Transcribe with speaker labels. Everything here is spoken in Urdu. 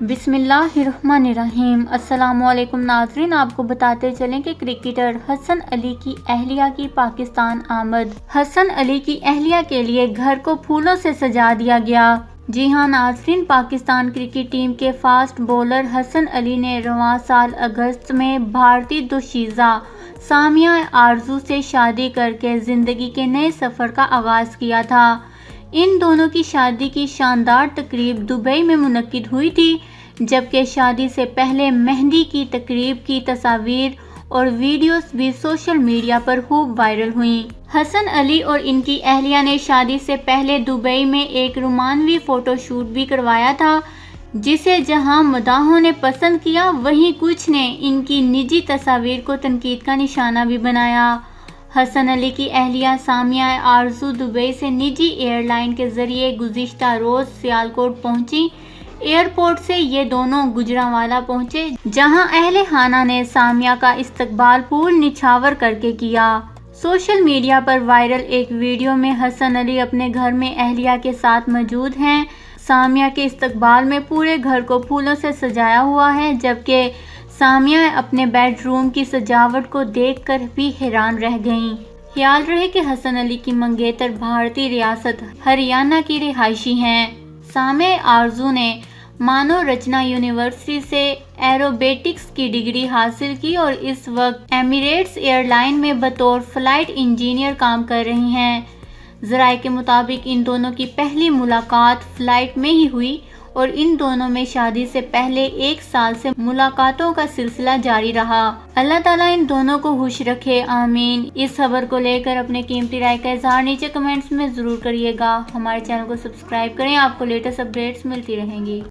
Speaker 1: بسم اللہ الرحمن الرحیم۔ السلام علیکم ناظرین، آپ کو بتاتے چلیں کہ کرکٹر حسن علی کی اہلیہ کی پاکستان آمد۔ حسن علی کی اہلیہ کے لیے گھر کو پھولوں سے سجا دیا گیا۔ جی ہاں ناظرین، پاکستان کرکٹ ٹیم کے فاسٹ بولر حسن علی نے رواں سال اگست میں بھارتی دوشیزہ سامیہ آرزو سے شادی کر کے زندگی کے نئے سفر کا آغاز کیا تھا۔ ان دونوں کی شادی کی شاندار تقریب دبئی میں منعقد ہوئی تھی، جبکہ شادی سے پہلے مہندی کی تقریب کی تصاویر اور ویڈیوز بھی سوشل میڈیا پر خوب وائرل ہوئیں۔ حسن علی اور ان کی اہلیہ نے شادی سے پہلے دبئی میں ایک رومانوی فوٹو شوٹ بھی کروایا تھا، جسے جہاں مداحوں نے پسند کیا، وہیں کچھ نے ان کی نجی تصاویر کو تنقید کا نشانہ بھی بنایا۔ حسن علی کی اہلیہ سامیہ آرزو دبئی سے نجی ایئر لائن کے ذریعے گزشتہ روز سیالکوٹ پہنچی۔ ایئرپورٹ سے یہ دونوں گوجرانوالہ پہنچے، جہاں اہل خانہ نے سامیہ کا استقبال پھول نچھاور کر کے کیا۔ سوشل میڈیا پر وائرل ایک ویڈیو میں حسن علی اپنے گھر میں اہلیہ کے ساتھ موجود ہیں۔ سامیہ کے استقبال میں پورے گھر کو پھولوں سے سجایا ہوا ہے، جبکہ سامیہ اپنے بیڈ روم کی سجاوٹ کو دیکھ کر بھی حیران رہ گئیں۔ خیال رہے کہ حسن علی کی منگیتر بھارتی ریاست ہریانہ کی رہائشی ہیں۔ سامیہ آرزو نے مانو رچنا یونیورسٹی سے ایروبیٹکس کی ڈگری حاصل کی اور اس وقت ایمریٹس ایئر لائن میں بطور فلائٹ انجینئر کام کر رہی ہیں۔ ذرائع کے مطابق ان دونوں کی پہلی ملاقات فلائٹ میں ہی ہوئی اور ان دونوں میں شادی سے پہلے 1 سال سے ملاقاتوں کا سلسلہ جاری رہا۔ اللہ تعالیٰ ان دونوں کو خوش رکھے، آمین۔ اس خبر کو لے کر اپنے قیمتی رائے کا اظہار نیچے کمنٹس میں ضرور کریے گا۔ ہمارے چینل کو سبسکرائب کریں، آپ کو لیٹسٹ اپڈیٹس ملتی رہیں گی۔